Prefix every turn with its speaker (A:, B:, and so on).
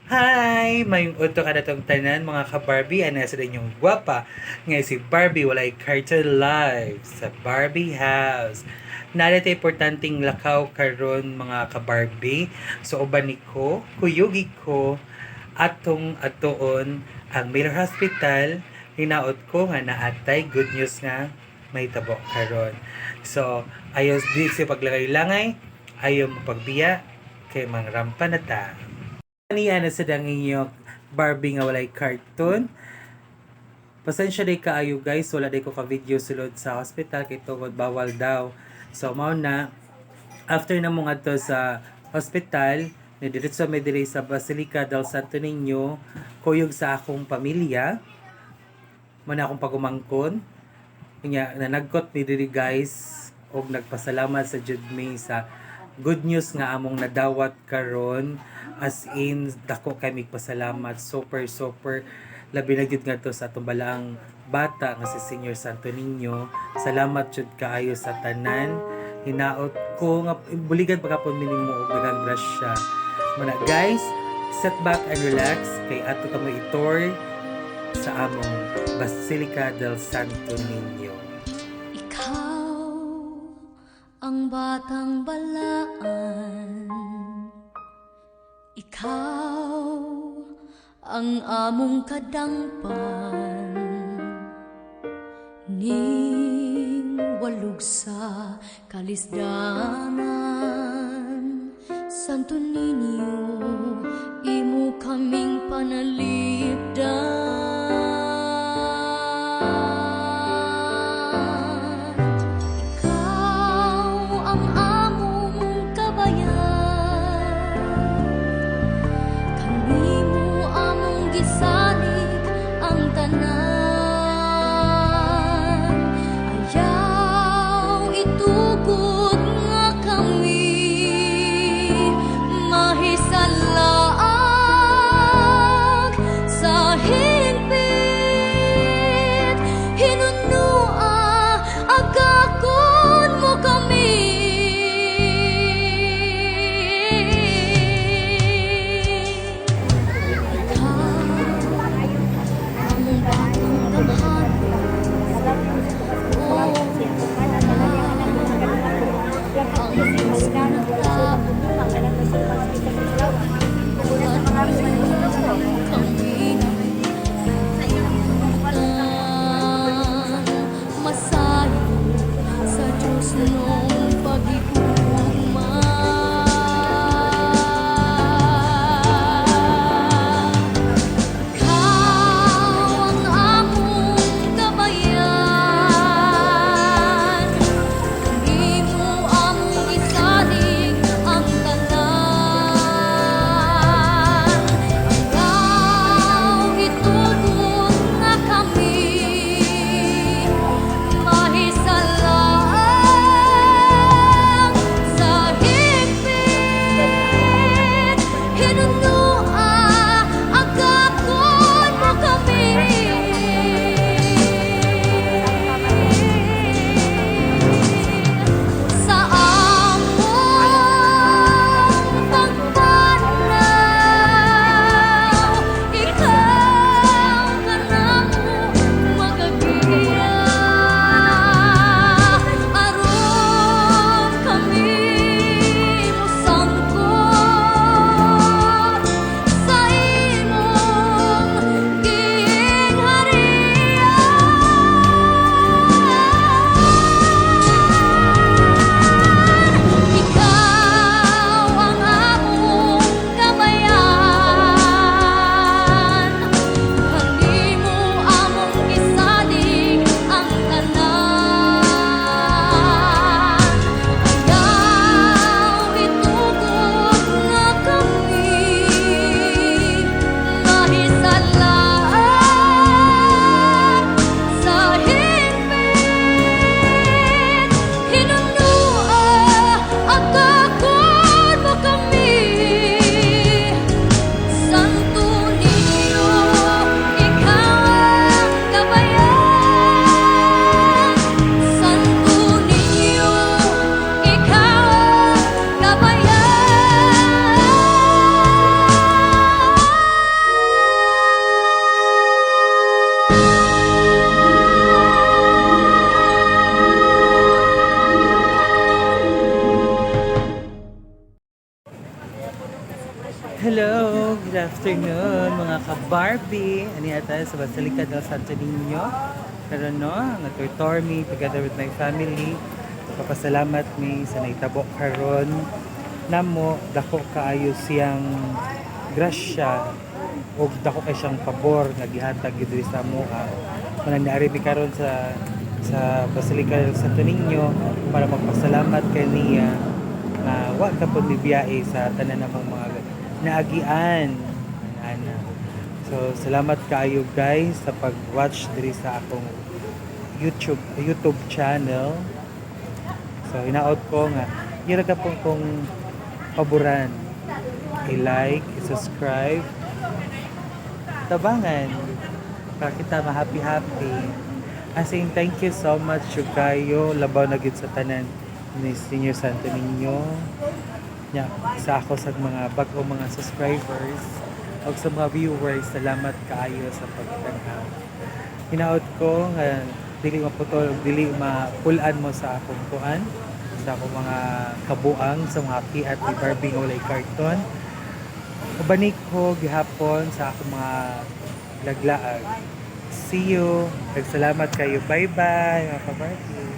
A: Hi! Mayong uto ka na tong tanan mga ka-Barbie. Ano sa inyong gwapa. Ngayon si Barbie walay cartoon live sa Barbie House. Narito importanteng lakaw karon mga ka-Barbie. So uban ko, kuyugi ko, atong atoon ang Miller Hospital. Hinaot ko nga naatay good news nga may tabo karon. So ayos di si paglangay-langay, ayaw mo pagbiya kay mangrampa na ta. Niya na sa danging Barbie nga walay cartoon. Pasensya day kaayo guys, wala day ko ka video sulod sa hospital kay tungod bawal daw. So mao na after na mo ngadto sa hospital, ni diretso mi diri sa Basilica del Santo Niño, kuyog sa akong pamilya. Man akong pagumangkon. Kanya nanagkot mi diri guys og nagpasalamat sa Jud May sa good news nga among nadawat karon, as in dako kay migpasalamat, super labi na gyud ngadto sa atong balaang bata nga si Senior Santo Niño. Salamat jud kaayo sa tanan. Hinaot ko nga buligan pagkapon minimo og daghang grasya. Muna guys, sit back and relax kay ato kamo itor sa among Basilica del Santo Niño.
B: Ang batang balaan, ikaw ang among kadangpan, ning walog sa kalisdanan. Santo Niño, imo kaming panalipdan.
A: Hello, good afternoon mga ka-Barbie. Ani ata sa Basilica del Santo Niño. Pero no, nag-tour me together with my family. Papasalamat mi sa naitabo karon namo dako kaayo siyang grasya o dako kay siyang pabor nga gihatag gyud diri sa amoa. Manang naari mi karon sa Basilica del Santo Niño para magpasalamat kay niya na wa ka pod biyahe sa tanan namong mga naagian ana. So salamat kaayo guys sa pag-watch diri sa akong YouTube channel. So inaot ko nga yun ka pong kong paboran, i-like, i-subscribe, tabangan para kita ma-happy. Asing thank you so much kayo labaw na gid sa tanan ni Senior Santo Niño. Nya sa ako sa mga bag-o mga subscribers o sa mga viewers, salamat kaayo sa pagtanaw. Hinaot ko nga dili maputol, dili mapulan mo sa akong kuan, sa akong mga kabuang sa mga kiat ni Barbie nga walay karton. Ubanik ko gihapon sa akong mga laglaag. See you. Nagsalamat kayo. Bye-bye mga ka-Barbie.